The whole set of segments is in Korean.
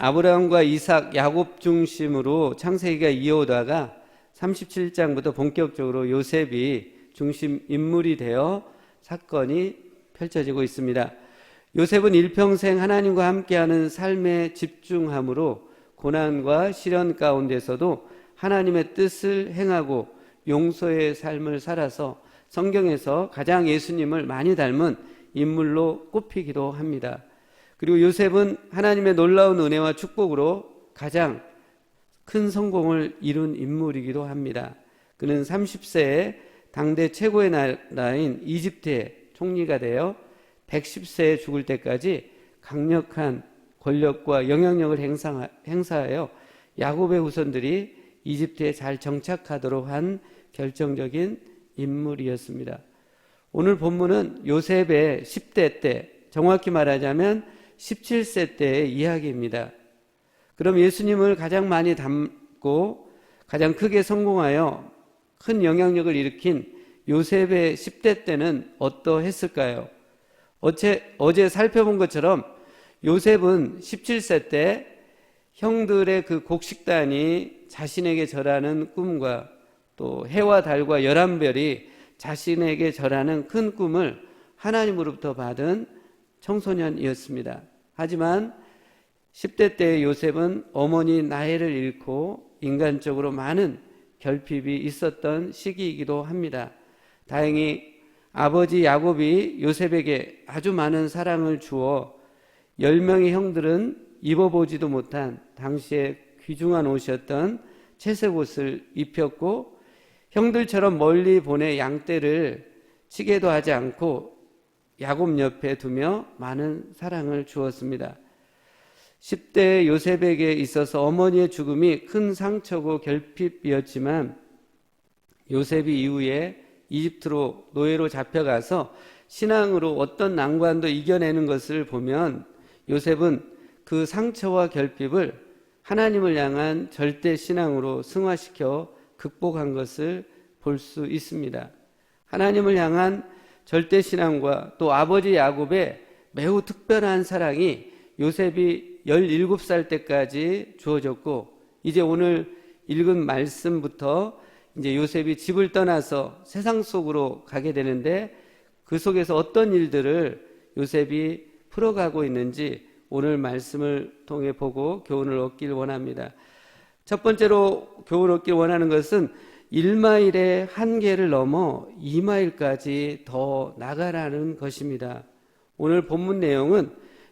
아브라함과 이삭, 야곱 중심으로 창세기가 이어오다가 37장부터 본격적으로 요셉이 중심 인물이 되어 사건이 펼쳐지고 있습니다. 요셉은 일평생 하나님과 함께하는 삶에 집중함으로 고난과 시련 가운데서도 하나님의 뜻을 행하고 용서의 삶을 살아서 성경에서 가장 예수님을 많이 닮은 인물로 꼽히기도 합니다. 그리고 요셉은 하나님의 놀라운 은혜와 축복으로 가장 큰 성공을 이룬 인물이기도 합니다. 그는 30세에 당대 최고의 나라인 이집트의 총리가 되어 110세에 죽을 때까지 강력한 권력과 영향력을 행사하여 야곱의 후손들이 이집트에 잘 정착하도록 한 결정적인 인물이었습니다. 오늘 본문은 요셉의 10대 때, 정확히 말하자면 17세 때의 이야기입니다. 그럼 예수님을 가장 많이 닮고 가장 크게 성공하여 큰 영향력을 일으킨 요셉의 10대 때는 어떠했을까요? 어제 살펴본 것처럼 요셉은 17세 때 형들의 그 곡식단이 자신에게 절하는 꿈과 또 해와 달과 11별이 자신에게 절하는 큰 꿈을 하나님으로부터 받은 청소년이었습니다. 하지만 10대 때의 요셉은 어머니 나혜를 잃고 인간적으로 많은 결핍이 있었던 시기이기도 합니다. 다행히 아버지 야곱이 요셉에게 아주 많은 사랑을 주어 10명의 형들은 입어보지도 못한 당시에 귀중한 옷이었던 채색 옷을 입혔고 형들처럼 멀리 보내 양떼를 치게도 하지 않고 야곱 옆에 두며 많은 사랑을 주었습니다. 10대 요셉에게 있어서 어머니의 죽음이 큰 상처고 결핍이었지만 요셉이 이후에 이집트로 노예로 잡혀가서 신앙으로 어떤 난관도 이겨내는 것을 보면 요셉은 그 상처와 결핍을 하나님을 향한 절대 신앙으로 승화시켜 극복한 것을 볼 수 있습니다. 하나님을 향한 절대 신앙과 또 아버지 야곱의 매우 특별한 사랑이 요셉이 17살 때까지 주어졌고 이제 오늘 읽은 말씀부터 이제 요셉이 집을 떠나서 세상 속으로 가게 되는데 그 속에서 어떤 일들을 요셉이 풀어가고 있는지 오늘 말씀을 통해 보고 교훈을 얻길 원합니다. 첫 번째로 교훈을 얻길 원하는 것은 1마일의 한계를 넘어 2마일까지 더 나가라는 것입니다. 오늘 본문 내용은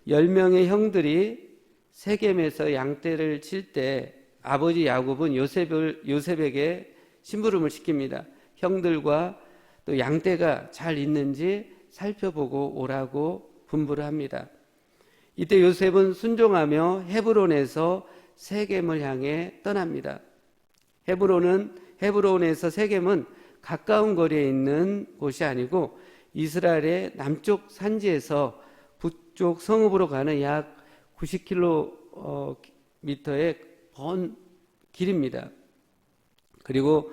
10명의 형들이 세겜에서 양떼를 칠 때 아버지 야곱은 요셉에게 심부름을 시킵니다. 형들과 또 양떼가 잘 있는지 살펴보고 오라고 분부를 합니다. 이때 요셉은 순종하며 헤브론에서 세겜을 향해 떠납니다. 헤브론에서 세겜은 가까운 거리에 있는 곳이 아니고 이스라엘의 남쪽 산지에서 북쪽 성읍으로 가는 약 90km의 먼 길입니다. 그리고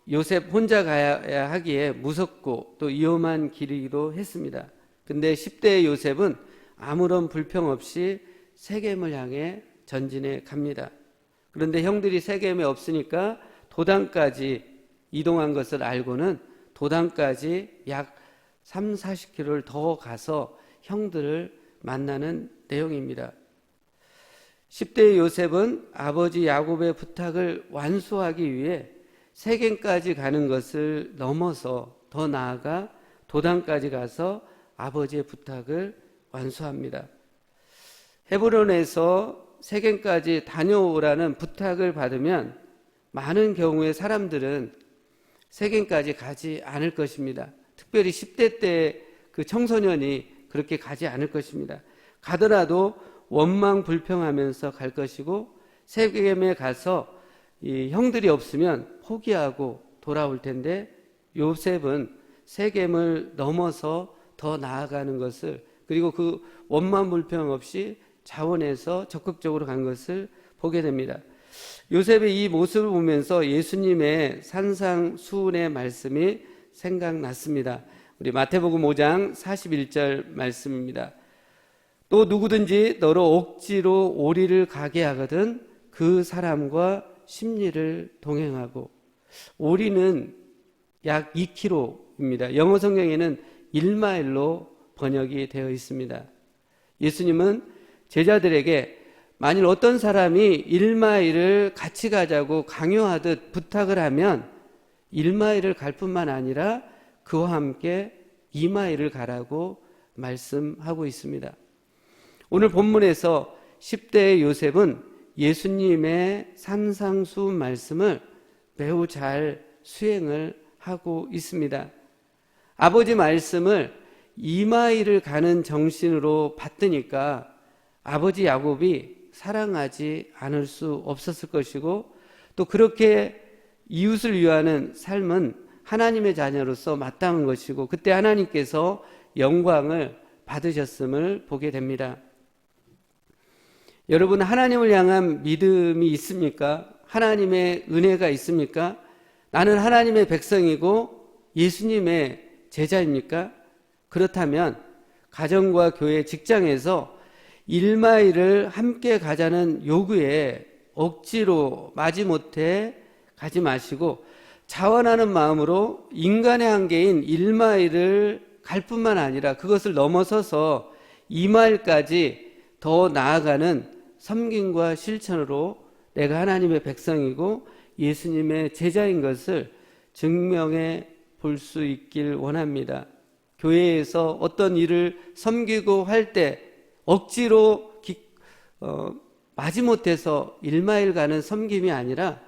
요셉 혼자 가야 하기에 무섭고 또 위험한 길이기도 했습니다. 근데 10대의 요셉은 아무런 불평 없이 세겜을 향해 전진해 갑니다. 그런데 형들이 세겜에 없으니까 도단까지 이동한 것을 알고는 도단까지 약 30-40km를 더 가서 형들을 만나는 내용입니다. 10대의 요셉은 아버지 야곱의 부탁을 완수하기 위해 세겜까지 가는 것을 넘어서 더 나아가 도단까지 가서 아버지의 부탁을 완수합니다. 헤브론에서 세겜까지 다녀오라는 부탁을 받으면 많은 경우에 사람들은 세겜까지 가지 않을 것입니다. 특별히 10대 때 그 청소년이 그렇게 가지 않을 것입니다. 가더라도 원망 불평하면서 갈 것이고 세겜에 가서 이 형들이 없으면 포기하고 돌아올 텐데 요셉은 세겜을 넘어서 더 나아가는 것을 그리고 그 원망 불평 없이 자원해서 적극적으로 간 것을 보게 됩니다. 요셉의 이 모습을 보면서 예수님의 산상수훈의 말씀이 생각났습니다. 우리 마태복음 5장 41절 말씀입니다. 또 누구든지 너로 억지로 오리를 가게 하거든 그 사람과 십리를 동행하고. 오리는 약 2km입니다. 영어 성경에는 1마일로 번역이 되어 있습니다. 예수님은 제자들에게 만일 어떤 사람이 1마일을 같이 가자고 강요하듯 부탁을 하면 1마일을 갈 뿐만 아니라 그와 함께 2마일을 가라고 말씀하고 있습니다. 오늘 본문에서 10대의 요셉은 예수님의 산상수 말씀을 매우 잘 수행을 하고 있습니다. 아버지 말씀을 2마일을 가는 정신으로 받드니까 아버지 야곱이 사랑하지 않을 수 없었을 것이고, 또 그렇게 이웃을 위하는 삶은 하나님의 자녀로서 마땅한 것이고, 그때 하나님께서 영광을 받으셨음을 보게 됩니다. 여러분, 하나님을 향한 믿음이 있습니까? 하나님의 은혜가 있습니까? 나는 하나님의 백성이고 예수님의 제자입니까? 그렇다면 가정과 교회, 직장에서 1마일을 함께 가자는 요구에 억지로 마지못해 가지 마시고 자원하는 마음으로 인간의 한계인 1마일을 갈 뿐만 아니라 그것을 넘어서서 2마일까지 더 나아가는 섬김과 실천으로 내가 하나님의 백성이고 예수님의 제자인 것을 증명해 볼 수 있길 원합니다. 교회에서 어떤 일을 섬기고 할 때 억지로 마지못해서 1마일 가는 섬김이 아니라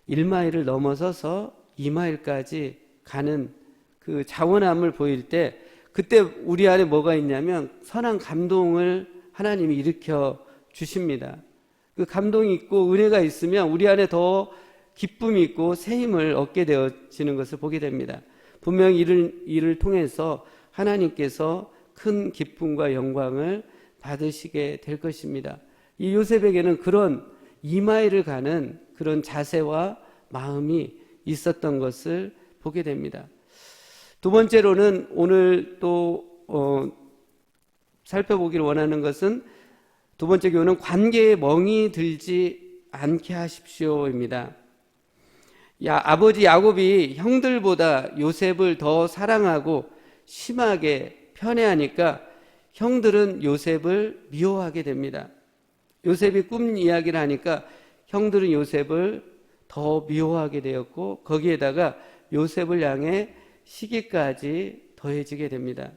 1마일을 넘어서서 2마일까지 가는 그 자원함을 보일 때, 그때 우리 안에 뭐가 있냐면 선한 감동을 하나님이 일으켜 주십니다. 그 감동이 있고 은혜가 있으면 우리 안에 더 기쁨이 있고 새 힘을 얻게 되어지는 것을 보게 됩니다. 분명히 이를 통해서 하나님께서 큰 기쁨과 영광을 받으시게 될 것입니다. 이 요셉에게는 그런 2마일을 가는 그런 자세와 마음이 있었던 것을 보게 됩니다. 두 번째로는 오늘 또 살펴보기를 원하는 것은, 두 번째 교훈은 관계에 멍이 들지 않게 하십시오입니다. 아버지 야곱이 형들보다 요셉을 더 사랑하고 심하게 편애하니까 형들은 요셉을 미워하게 됩니다. 요셉이 꿈 이야기를 하니까 형들은 요셉을 더 미워하게 되었고, 거기에다가 요셉을 향해 시기까지 더해지게 됩니다.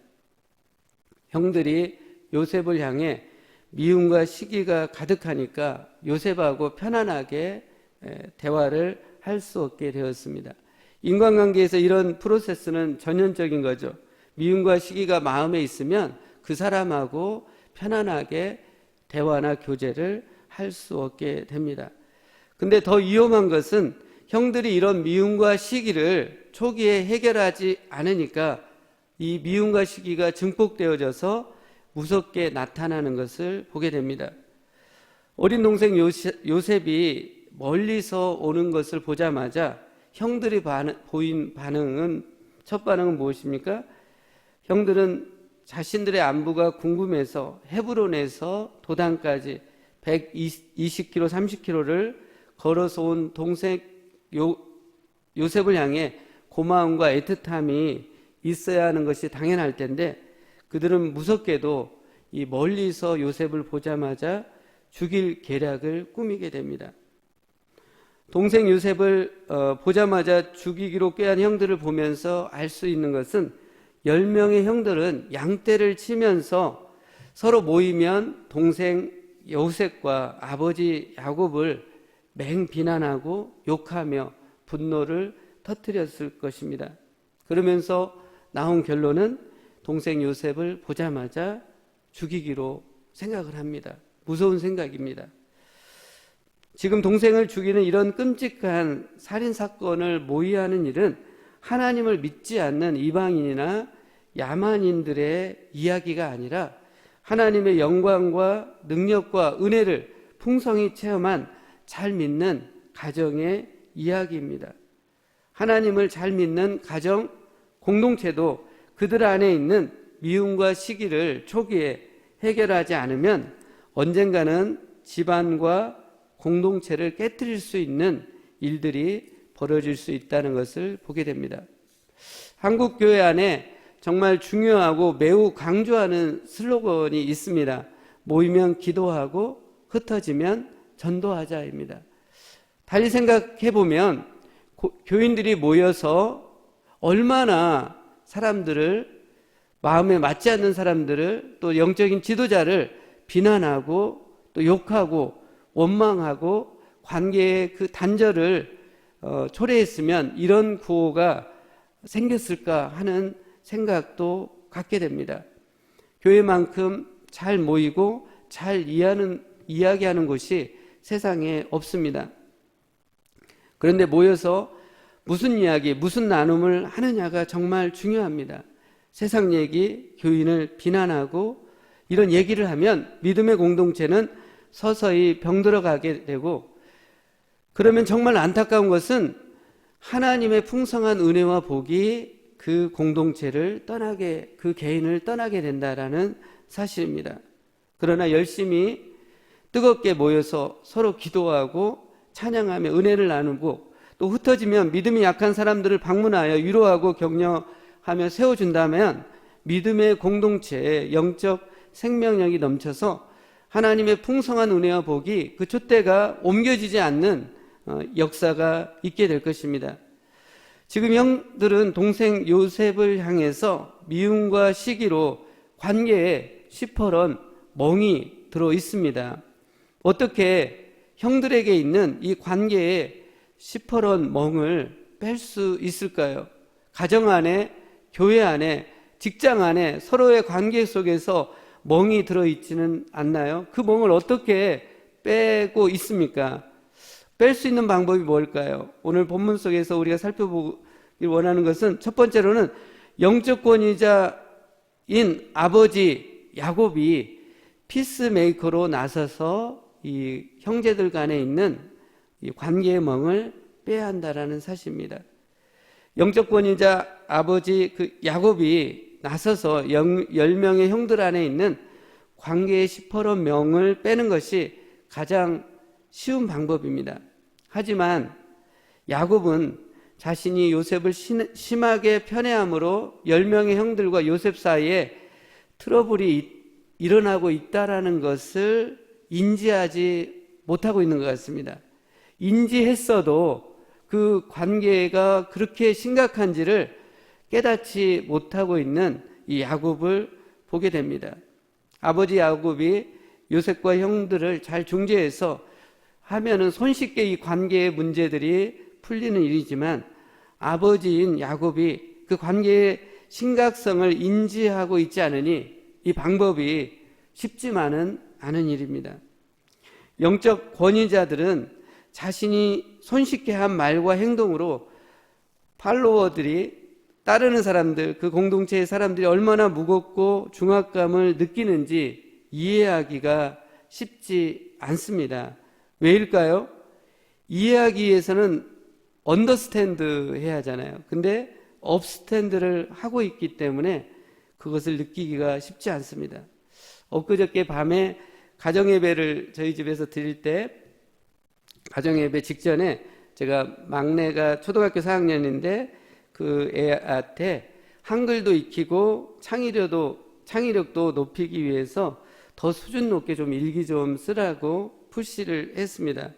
형들이 요셉을 향해 미움과 시기가 가득하니까 요셉하고 편안하게 대화를 할 수 없게 되었습니다. 인간관계에서 이런 프로세스는 전형적인 거죠. 미움과 시기가 마음에 있으면 그 사람하고 편안하게 대화나 교제를 할 수 없게 됩니다. 근데 더 위험한 것은 형들이 이런 미움과 시기를 초기에 해결하지 않으니까 이 미움과 시기가 증폭되어져서 무섭게 나타나는 것을 보게 됩니다. 어린 동생 요셉이 멀리서 오는 것을 보자마자 형들이 보인 반응은, 첫 반응은 무엇입니까? 형들은 자신들의 안부가 궁금해서 헤브론에서 도단까지 120km, 30km를 걸어서 온 동생 요셉을 향해 고마움과 애틋함이 있어야 하는 것이 당연할 텐데, 그들은 무섭게도 이 멀리서 요셉을 보자마자 죽일 계략을 꾸미게 됩니다. 동생 요셉을 보자마자 죽이기로 꾀한 형들을 보면서 알 수 있는 것은 10명의 형들은 양떼를 치면서 서로 모이면 동생 요셉과 아버지 야곱을 맹비난하고 욕하며 분노를 터뜨렸을 것입니다. 그러면서 나온 결론은 동생 요셉을 보자마자 죽이기로 생각을 합니다. 무서운 생각입니다. 지금 동생을 죽이는 이런 끔찍한 살인사건을 모의하는 일은 하나님을 믿지 않는 이방인이나 야만인들의 이야기가 아니라 하나님의 영광과 능력과 은혜를 풍성히 체험한 잘 믿는 가정의 이야기입니다. 하나님을 잘 믿는 가정 공동체도 그들 안에 있는 미움과 시기를 초기에 해결하지 않으면 언젠가는 집안과 공동체를 깨뜨릴 수 있는 일들이 벌어질 수 있다는 것을 보게 됩니다. 한국 교회 안에 정말 중요하고 매우 강조하는 슬로건이 있습니다. 모이면 기도하고 흩어지면 전도하자입니다. 달리 생각해 보면 교인들이 모여서 얼마나 사람들을, 마음에 맞지 않는 사람들을, 또 영적인 지도자를 비난하고 또 욕하고 원망하고 관계의 그 단절을 초래했으면 이런 구호가 생겼을까 하는 생각도 갖게 됩니다. 교회만큼 잘 모이고 잘 이야기하는 곳이 세상에 없습니다. 그런데 모여서 무슨 이야기, 무슨 나눔을 하느냐가 정말 중요합니다. 세상 얘기, 교인을 비난하고 이런 얘기를 하면 믿음의 공동체는 서서히 병들어가게 되고, 그러면 정말 안타까운 것은 하나님의 풍성한 은혜와 복이 그 공동체를 떠나게, 그 개인을 떠나게 된다라는 사실입니다. 그러나 열심히 뜨겁게 모여서 서로 기도하고 찬양하며 은혜를 나누고, 또 흩어지면 믿음이 약한 사람들을 방문하여 위로하고 격려하며 세워준다면 믿음의 공동체에 영적 생명력이 넘쳐서 하나님의 풍성한 은혜와 복이 그 촛대가 옮겨지지 않는 역사가 있게 될 것입니다. 지금 형들은 동생 요셉을 향해서 미움과 시기로 관계에 시퍼런 멍이 들어 있습니다. 어떻게 형들에게 있는 이 관계에 시퍼런 멍을 뺄 수 있을까요? 가정 안에, 교회 안에, 직장 안에 서로의 관계 속에서 멍이 들어있지는 않나요? 그 멍을 어떻게 빼고 있습니까? 뺄 수 있는 방법이 뭘까요? 오늘 본문 속에서 우리가 살펴보길 원하는 것은 첫 번째로는 영적 권위자인 아버지 야곱이 피스메이커로 나서서 이 형제들 간에 있는 이 관계의 멍을 빼야 한다라는 사실입니다. 영적 권위자 아버지 그 야곱이 나서서 10명의 형들 안에 있는 관계의 시퍼런 멍을 빼는 것이 가장 쉬운 방법입니다. 하지만 야곱은 자신이 요셉을 심하게 편애함으로 10명의 형들과 요셉 사이에 트러블이 일어나고 있다라는 것을 인지하지 못하고 있는 것 같습니다. 인지했어도 그 관계가 그렇게 심각한지를 깨닫지 못하고 있는 이 야곱을 보게 됩니다. 아버지 야곱이 요셉과 형들을 잘 중재해서 하면은 손쉽게 이 관계의 문제들이 풀리는 일이지만, 아버지인 야곱이 그 관계의 심각성을 인지하고 있지 않으니 이 방법이 쉽지만은 않은 일입니다. 영적 권위자들은 자신이 손쉽게 한 말과 행동으로 팔로워들이, 따르는 사람들, 그 공동체의 사람들이 얼마나 무겁고 중압감을 느끼는지 이해하기가 쉽지 않습니다. 왜일까요? 이해하기 위해서는 언더스탠드 해야 하잖아요. 근데 업스탠드를 하고 있기 때문에 그것을 느끼기가 쉽지 않습니다. 엊그저께 밤에 가정예배를 저희 집에서 드릴 때, 가정예배 직전에 제가 막내가 초등학교 4학년인데 그 애한테 한글도 익히고 창의력도 높이기 위해서 더 수준 높게 좀 일기 좀 쓰라고 푸시를 했습니다.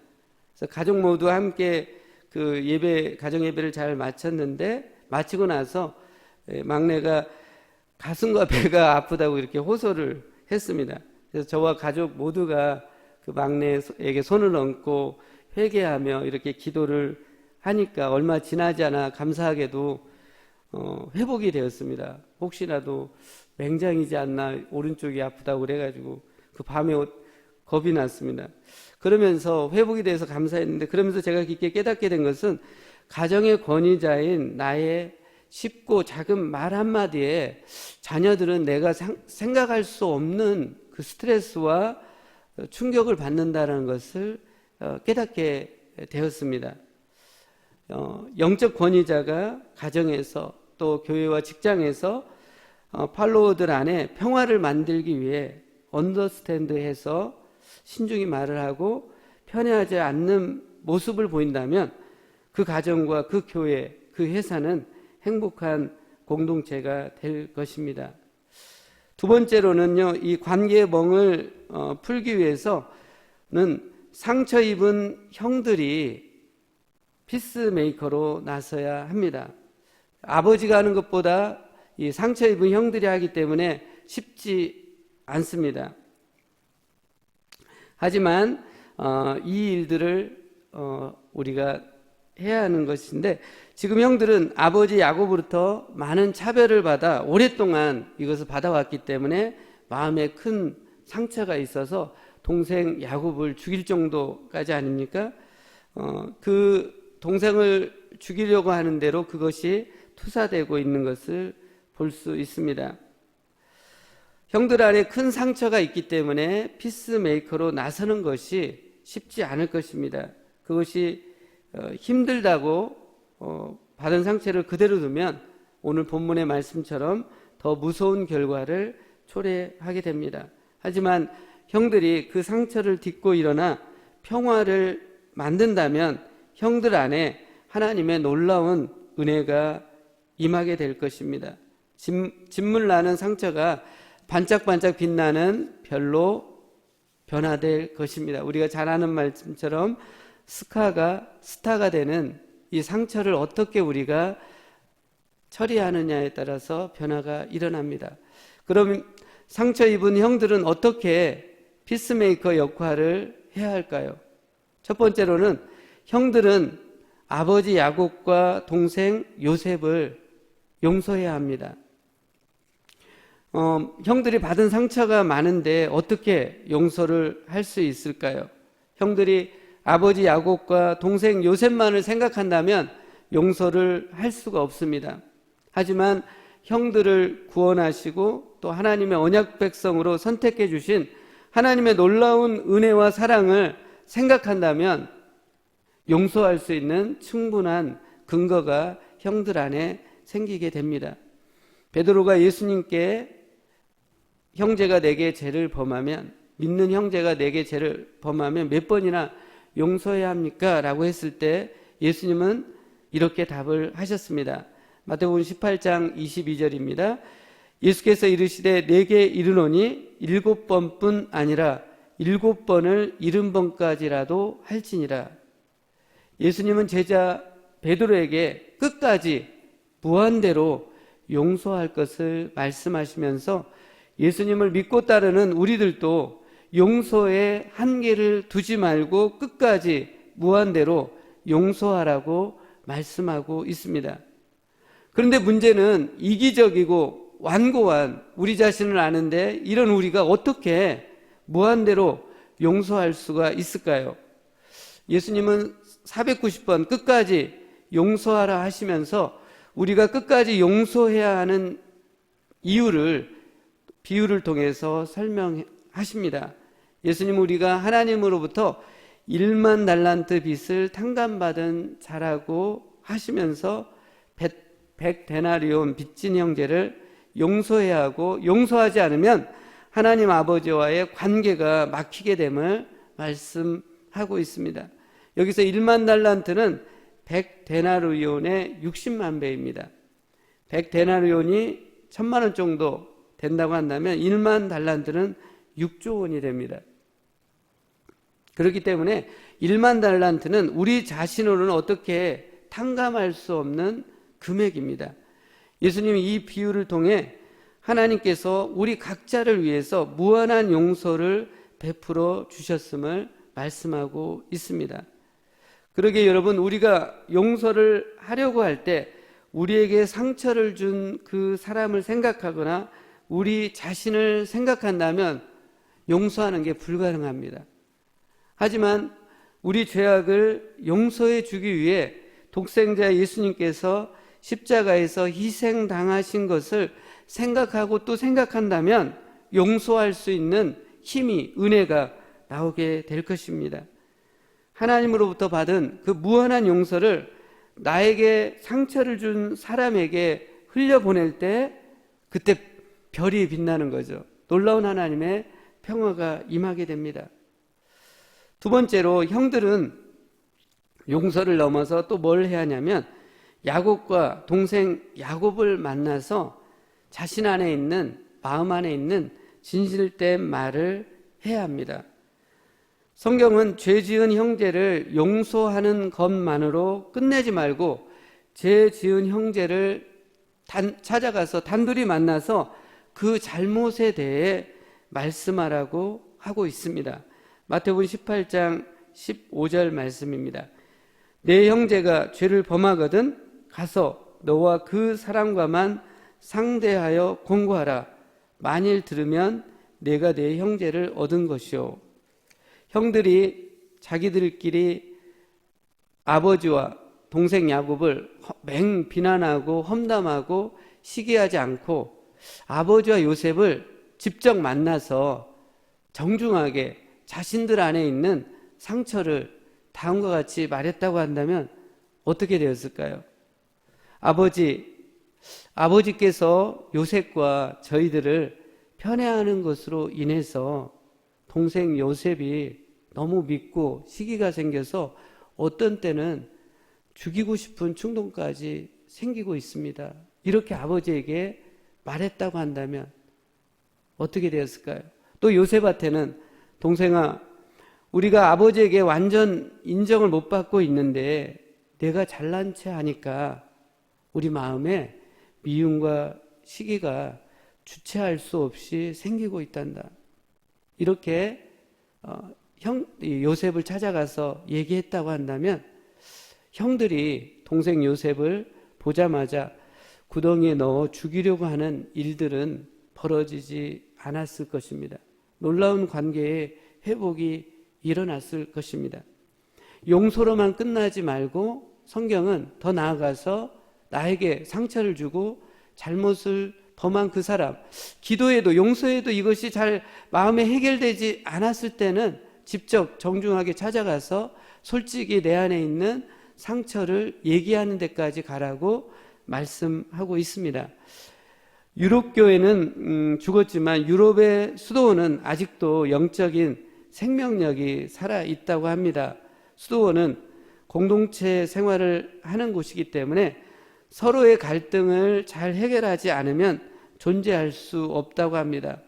그래서 가족 모두 함께 그 가정 예배를 잘 마쳤는데, 마치고 나서 막내가 가슴과 배가 아프다고 이렇게 호소를 했습니다. 그래서 저와 가족 모두가 그 막내에게 손을 얹고 회개하며 이렇게 기도를 하니까 얼마 지나지 않아 감사하게도 회복이 되었습니다. 혹시라도 맹장이지 않나, 오른쪽이 아프다고 그래가지고 그 밤에 겁이 났습니다. 그러면서 회복이 돼서 감사했는데, 그러면서 제가 깊게 깨닫게 된 것은 가정의 권위자인 나의 쉽고 작은 말 한마디에 자녀들은 내가 생각할 수 없는 그 스트레스와 충격을 받는다는 것을 깨닫게 되었습니다. 영적 권위자가 가정에서 또 교회와 직장에서 팔로워들 안에 평화를 만들기 위해 언더스탠드해서 신중히 말을 하고 편애하지 않는 모습을 보인다면 그 가정과 그 교회, 그 회사는 행복한 공동체가 될 것입니다. 두 번째로는요, 이 관계의 멍을 풀기 위해서는 상처 입은 형들이 피스메이커로 나서야 합니다. 아버지가 하는 것보다 이 상처 입은 형들이 하기 때문에 쉽지 않습니다. 하지만 이 일들을 우리가 해야 하는 것인데, 지금 형들은 아버지 야곱으로부터 많은 차별을 받아 오랫동안 이것을 받아왔기 때문에 마음에 큰 상처가 있어서 동생 야곱을 죽일 정도까지 아닙니까? 그 동생을 죽이려고 하는 대로 그것이 투사되고 있는 것을 볼 수 있습니다. 형들 안에 큰 상처가 있기 때문에 피스메이커로 나서는 것이 쉽지 않을 것입니다. 그것이 힘들다고 받은 상처를 그대로 두면 오늘 본문의 말씀처럼 더 무서운 결과를 초래하게 됩니다. 하지만 형들이 그 상처를 딛고 일어나 평화를 만든다면 형들 안에 하나님의 놀라운 은혜가 임하게 될 것입니다. 진물 나는 상처가 반짝반짝 빛나는 별로 변화될 것입니다. 우리가 잘 아는 말씀처럼 스타가 되는 이 상처를 어떻게 우리가 처리하느냐에 따라서 변화가 일어납니다. 그럼 상처 입은 형들은 어떻게 피스메이커 역할을 해야 할까요? 첫 번째로는 형들은 아버지 야곱과 동생 요셉을 용서해야 합니다. 형들이 받은 상처가 많은데 어떻게 용서를 할 수 있을까요? 형들이 아버지 야곱과 동생 요셉만을 생각한다면 용서를 할 수가 없습니다. 하지만 형들을 구원하시고 또 하나님의 언약 백성으로 선택해 주신 하나님의 놀라운 은혜와 사랑을 생각한다면 용서할 수 있는 충분한 근거가 형들 안에 생기게 됩니다. 베드로가 예수님께 형제가 내게 죄를 범하면, 믿는 형제가 내게 죄를 범하면 몇 번이나 용서해야 합니까? 라고 했을 때 예수님은 이렇게 답을 하셨습니다. 마태복음 18장 22절입니다. 예수께서 이르시되 내게 이르노니 7번뿐 아니라 7번을 70번까지라도 할지니라. 예수님은 제자 베드로에게 끝까지 무한대로 용서할 것을 말씀하시면서 예수님을 믿고 따르는 우리들도 용서에 한계를 두지 말고 끝까지 무한대로 용서하라고 말씀하고 있습니다. 그런데 문제는 이기적이고 완고한 우리 자신을 아는데 이런 우리가 어떻게 무한대로 용서할 수가 있을까요? 예수님은 490번 끝까지 용서하라 하시면서 우리가 끝까지 용서해야 하는 이유를 비유를 통해서 설명하십니다. 예수님, 우리가 하나님으로부터 1만 달란트 빚을 탕감받은 자라고 하시면서 100데나리온 빚진 형제를 용서해야 하고 용서하지 않으면 하나님 아버지와의 관계가 막히게 됨을 말씀하고 있습니다. 여기서 1만 달란트는 100데나리온의 60만 배입니다. 100데나리온이 1000만 원 정도 된다고 한다면 1만 달란트는 6조 원이 됩니다. 그렇기 때문에 1만 달란트는 우리 자신으로는 어떻게 탕감할 수 없는 금액입니다. 예수님이 이 비유를 통해 하나님께서 우리 각자를 위해서 무한한 용서를 베풀어 주셨음을 말씀하고 있습니다. 그러기에 여러분, 우리가 용서를 하려고 할 때 우리에게 상처를 준 그 사람을 생각하거나 우리 자신을 생각한다면 용서하는 게 불가능합니다. 하지만 우리 죄악을 용서해 주기 위해 독생자 예수님께서 십자가에서 희생당하신 것을 생각하고 또 생각한다면 용서할 수 있는 힘이, 은혜가 나오게 될 것입니다. 하나님으로부터 받은 그 무한한 용서를 나에게 상처를 준 사람에게 흘려보낼 때 그때 별이 빛나는 거죠. 놀라운 하나님의 평화가 임하게 됩니다. 두 번째로 형들은 용서를 넘어서 또 뭘 해야 하냐면 야곱과 동생 야곱을 만나서 자신 안에 있는, 마음 안에 있는 진실된 말을 해야 합니다. 성경은 죄 지은 형제를 용서하는 것만으로 끝내지 말고 죄 지은 형제를 찾아가서 단둘이 만나서 그 잘못에 대해 말씀하라고 하고 있습니다. 마태복음 18장 15절 말씀입니다. 내 형제가 죄를 범하거든 가서 너와 그 사람과만 상대하여 공고하라. 만일 들으면 내가 내 형제를 얻은 것이요. 형들이 자기들끼리 아버지와 동생 야곱을 맹 비난하고 험담하고 시기하지 않고 아버지와 요셉을 직접 만나서 정중하게 자신들 안에 있는 상처를 다음과 같이 말했다고 한다면 어떻게 되었을까요? 아버지께서 요셉과 저희들을 편애하는 것으로 인해서 동생 요셉이 너무 믿고 시기가 생겨서 어떤 때는 죽이고 싶은 충동까지 생기고 있습니다. 이렇게 아버지에게 말했다고 한다면 어떻게 되었을까요? 또 요셉한테는 동생아, 우리가 아버지에게 완전 인정을 못 받고 있는데 내가 잘난 체 하니까 우리 마음에 미움과 시기가 주체할 수 없이 생기고 있단다. 이렇게 요셉을 찾아가서 얘기했다고 한다면 형들이 동생 요셉을 보자마자 구덩이에 넣어 죽이려고 하는 일들은 벌어지지 않았을 것입니다. 놀라운 관계의 회복이 일어났을 것입니다. 용서로만 끝나지 말고 성경은 더 나아가서 나에게 상처를 주고 잘못을 범한 그 사람, 기도에도 용서에도 이것이 잘 마음에 해결되지 않았을 때는 직접 정중하게 찾아가서 솔직히 내 안에 있는 상처를 얘기하는 데까지 가라고 말씀하고 있습니다. 유럽 교회는 죽었지만 유럽의 수도원은 아직도 영적인 생명력이 살아있다고 합니다. 수도원은 공동체 생활을 하는 곳이기 때문에 서로의 갈등을 잘 해결하지 않으면 존재할 수 없다고 합니다.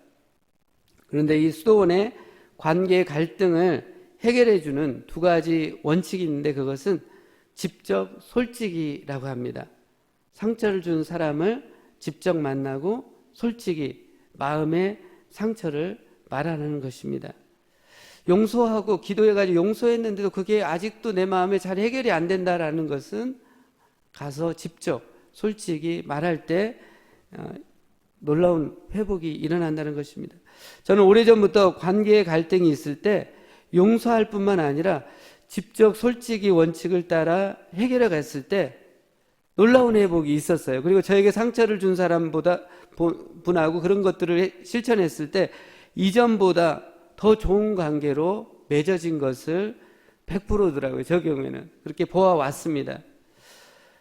그런데 이 수도원의 관계 갈등을 해결해주는 두 가지 원칙이 있는데 그것은 직접 솔직히라고 합니다. 상처를 준 사람을 직접 만나고 솔직히 마음의 상처를 말하는 것입니다. 용서하고 기도해가지고 용서했는데도 그게 아직도 내 마음에 잘 해결이 안 된다라는 것은 가서 직접 솔직히 말할 때 놀라운 회복이 일어난다는 것입니다. 저는 오래전부터 관계의 갈등이 있을 때 용서할 뿐만 아니라 직접 솔직히 원칙을 따라 해결해 갔을 때 놀라운 회복이 있었어요. 그리고 저에게 상처를 준 분하고 그런 것들을 실천했을 때 이전보다 더 좋은 관계로 맺어진 것을 100%더라고요. 저 경우에는 그렇게 보아왔습니다.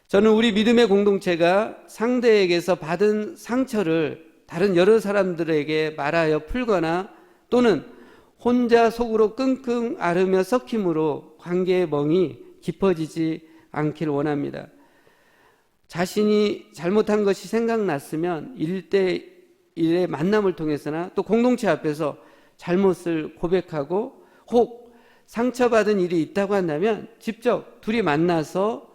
저는 우리 믿음의 공동체가 상대에게서 받은 상처를 다른 여러 사람들에게 말하여 풀거나 또는 혼자 속으로 끙끙 앓으며 썩힘으로 관계의 멍이 깊어지지 않길 원합니다. 자신이 잘못한 것이 생각났으면 1대1의 만남을 통해서나 또 공동체 앞에서 잘못을 고백하고 혹 상처받은 일이 있다고 한다면 직접 둘이 만나서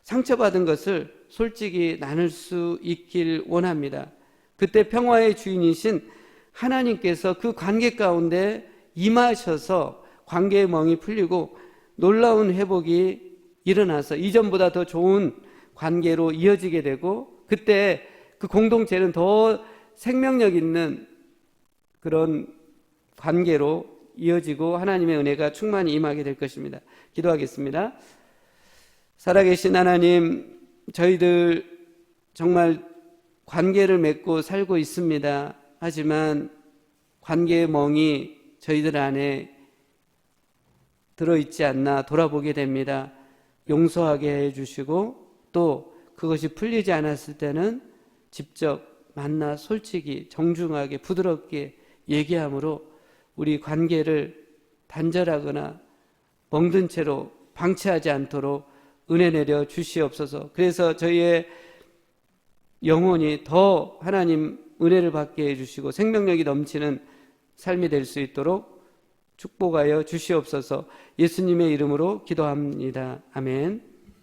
상처받은 것을 솔직히 나눌 수 있길 원합니다. 그때 평화의 주인이신 하나님께서 그 관계 가운데 임하셔서 관계의 멍이 풀리고 놀라운 회복이 일어나서 이전보다 더 좋은 관계로 이어지게 되고 그때 그 공동체는 더 생명력 있는 그런 관계로 이어지고 하나님의 은혜가 충만히 임하게 될 것입니다. 기도하겠습니다. 살아계신 하나님, 저희들 정말 관계를 맺고 살고 있습니다. 하지만 관계의 멍이 저희들 안에 들어있지 않나 돌아보게 됩니다. 용서하게 해주시고 또 그것이 풀리지 않았을 때는 직접 만나 솔직히 정중하게 부드럽게 얘기함으로 우리 관계를 단절하거나 멍든 채로 방치하지 않도록 은혜 내려 주시옵소서. 그래서 저희의 영혼이 더 하나님 은혜를 받게 해주시고 생명력이 넘치는 삶이 될 수 있도록 축복하여 주시옵소서. 예수님의 이름으로 기도합니다. 아멘.